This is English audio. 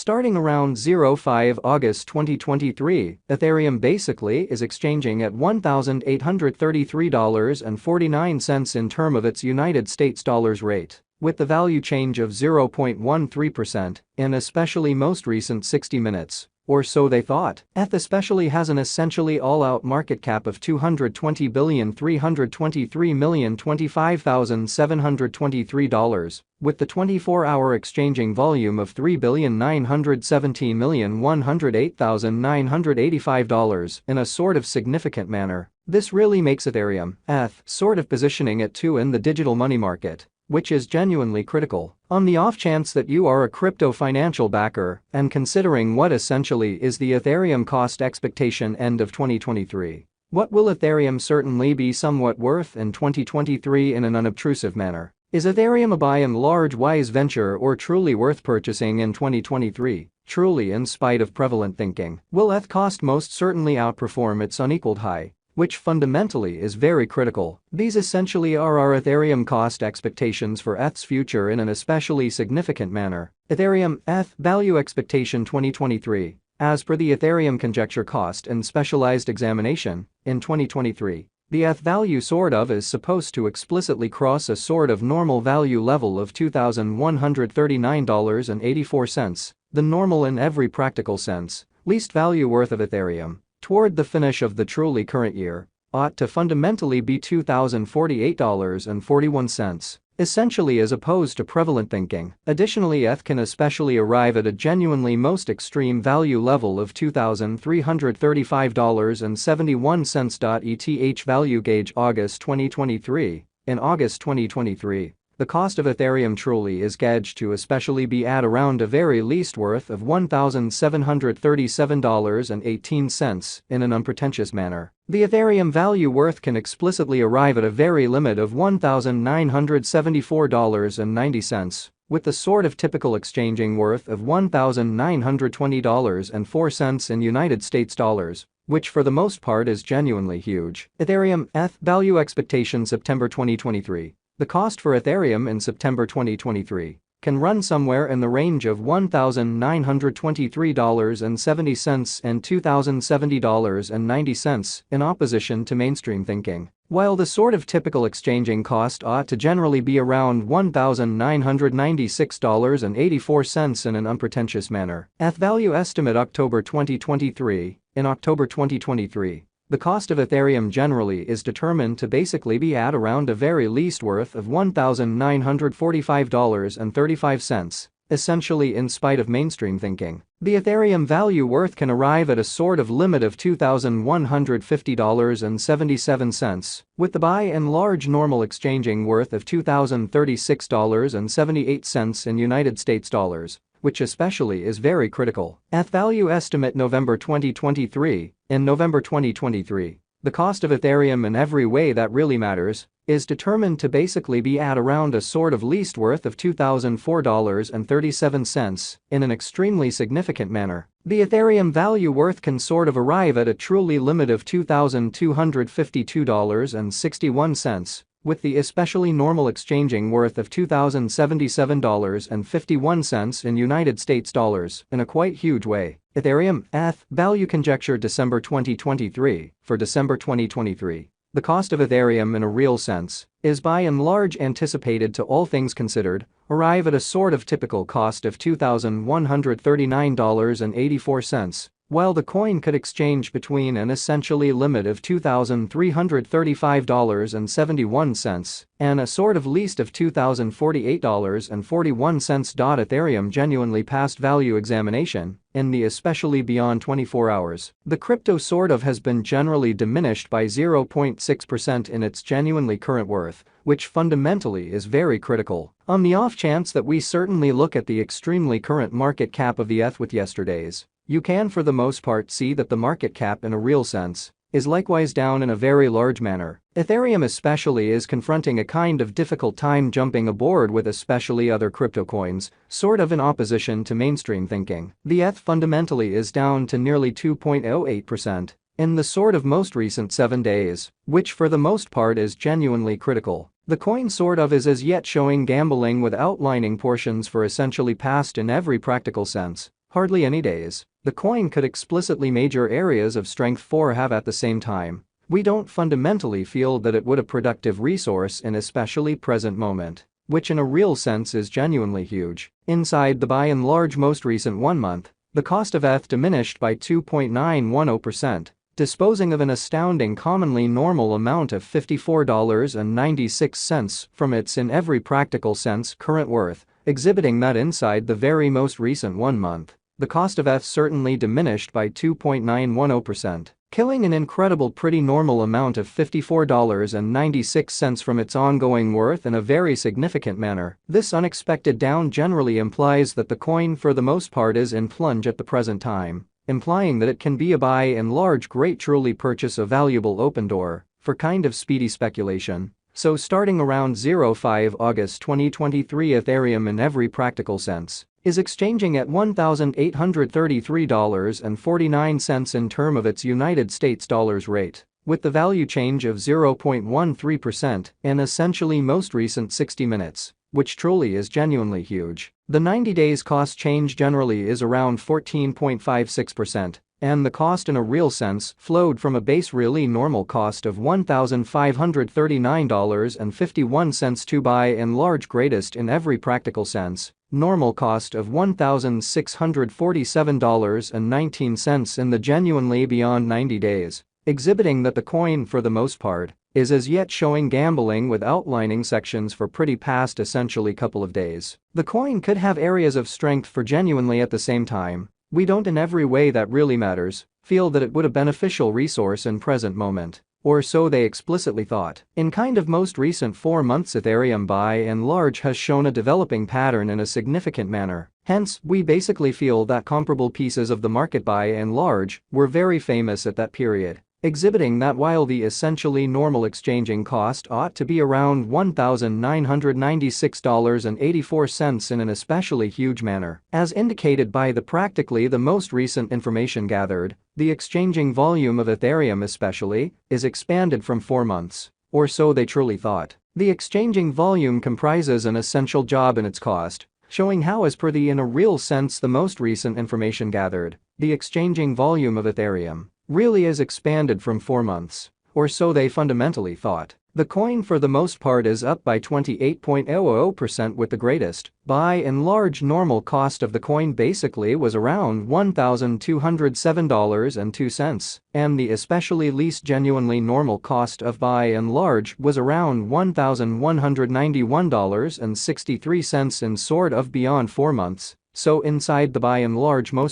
Starting around 05 August 2023, Ethereum basically is exchanging at $1,833.49 in term of its United States dollars rate, with the value change of 0.13% in especially most recent 60 minutes. Or so they thought. ETH especially has an essentially all-out market cap of $220,323,025,723, with the 24-hour exchanging volume of $3,917,108,985 in a sort of significant manner. This really makes Ethereum, ETH, sort of positioning it too in the digital money market, which is genuinely critical. On the off chance that you are a crypto financial backer and considering what essentially is the Ethereum cost expectation end of 2023. What will Ethereum certainly be somewhat worth in 2023 in an unobtrusive manner? Is Ethereum a by and large wise venture or truly worth purchasing in 2023? Truly in spite of prevalent thinking. Will ETH cost most certainly outperform its unequaled high, which fundamentally is very critical? These essentially are our Ethereum cost expectations for ETH's future in an especially significant manner. Ethereum ETH value expectation 2023. As per the Ethereum conjecture cost and specialized examination, in 2023, the ETH value sort of is supposed to explicitly cross a sort of normal value level of $2,139.84, the normal in every practical sense, least value worth of Ethereum, toward the finish of the truly current year, ought to fundamentally be $2,048.41, essentially as opposed to prevalent thinking. Additionally, ETH can especially arrive at a genuinely most extreme value level of $2,335.71. ETH value gauge August 2023. In August 2023, the cost of Ethereum truly is gauged to especially be at around a very least worth of $1,737.18 in an unpretentious manner. The Ethereum value worth can explicitly arrive at a very limit of $1,974.90, with the sort of typical exchanging worth of $1,920.04 in United States dollars, which for the most part is genuinely huge. Ethereum ETH value expectation September 2023. The cost for Ethereum in September 2023 can run somewhere in the range of $1,923.70 and $2,070.90 in opposition to mainstream thinking. While the sort of typical exchanging cost ought to generally be around $1,996.84 in an unpretentious manner. ETH value estimate October 2023. In October 2023, the cost of Ethereum generally is determined to basically be at around a very least worth of $1,945.35, essentially in spite of mainstream thinking. The Ethereum value worth can arrive at a sort of limit of $2,150.77, with the by and large normal exchanging worth of $2,036.78 in United States dollars, which especially is very critical. ETH value estimate November 2023. In November 2023, the cost of Ethereum in every way that really matters is determined to basically be at around a sort of least worth of $2,004.37 in an extremely significant manner. The Ethereum value worth can sort of arrive at a truly limit of $2,252.61, with the especially normal exchanging worth of $2,077.51 in United States dollars in a quite huge way. Ethereum ETH value conjecture December 2023. For December 2023, the cost of Ethereum in a real sense is by and large anticipated to, all things considered, arrive at a sort of typical cost of $2,139.84, while the coin could exchange between an essentially limit of $2,335.71 and a sort of least of $2,048.41. Ethereum genuinely passed value examination in the especially beyond 24 hours. The crypto sort of has been generally diminished by 0.6% in its genuinely current worth, which fundamentally is very critical. On the off chance that we certainly look at the extremely current market cap of the ETH with yesterday's, you can for the most part see that the market cap in a real sense is likewise down in a very large manner. Ethereum especially is confronting a kind of difficult time jumping aboard with especially other crypto coins, sort of in opposition to mainstream thinking. The ETH fundamentally is down to nearly 2.08% in the sort of most recent 7 days, which for the most part is genuinely critical. The coin sort of is as yet showing gambling with outlining portions for essentially past in every practical sense. hardly any days. The coin could explicitly major areas of strength for have at the same time. We don't fundamentally feel that it would a productive resource in especially present moment, which in a real sense is genuinely huge. Inside the by and large most recent 1 month, the cost of ETH diminished by 2.910%, disposing of an astounding commonly normal amount of $54.96 from its in every practical sense current worth, exhibiting that inside the very most recent 1 month, the cost of ETH certainly diminished by 2.910%, killing an incredible pretty normal amount of $54.96 from its ongoing worth in a very significant manner. This unexpected down generally implies that the coin for the most part is in plunge at the present time, implying that it can be a by and large great truly purchase a valuable open door for kind of speedy speculation. So starting around 05 August 2023 Ethereum in every practical sense is exchanging at $1,833.49 in term of its United States dollars rate, with the value change of 0.13% in essentially most recent 60 minutes, which truly is genuinely huge. The 90 days cost change generally is around 14.56%, and the cost in a real sense flowed from a base really normal cost of $1,539.51 to by and large greatest in every practical sense normal cost of $1,647.19 in the genuinely beyond 90 days, exhibiting that the coin for the most part is as yet showing gambling with outlining sections for pretty past essentially couple of days. The coin could have areas of strength for genuinely at the same time. We don't in every way that really matters feel that it would a beneficial resource in present moment, or so they explicitly thought. In kind of most recent 4 months Ethereum by and large has shown a developing pattern in a significant manner. Hence, we basically feel that comparable pieces of the market by and large were very famous at that period, exhibiting that while the essentially normal exchanging cost ought to be around $1,996.84 in an especially huge manner, as indicated by the practically the most recent information gathered, the exchanging volume of Ethereum especially is expanded from 4 months, or so they truly thought. The exchanging volume comprises an essential job in its cost, showing how as per the in a real sense the most recent information gathered, the exchanging volume of Ethereum really is expanded from 4 months, or so they fundamentally thought. The coin for the most part is up by 28.00% with the greatest, by and large normal cost of the coin basically was around $1,207.02, and the especially least genuinely normal cost of by and large was around $1,191.63 in sort of beyond 4 months, so inside the by and large most